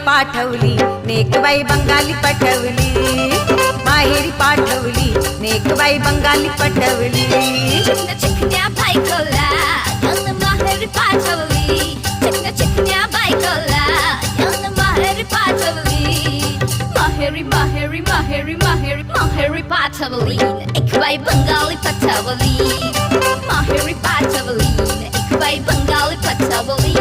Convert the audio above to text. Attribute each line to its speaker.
Speaker 1: पाठवली नेकबाई बंगाली पटवली, माहेरी पाठवली नेकबाई बंगाली पटवली.
Speaker 2: चिकन्या बायकोला यानं माहेरी पाठवली, चिकन्या बायकोला यानं माहेरी पाठवली. माहेरी माहेरी माहेरी माहेरी माहेरी पाठवली नेकबाई बंगाली पटवली, माहेरी पाठवली नेकबाई बंगाली पटवली.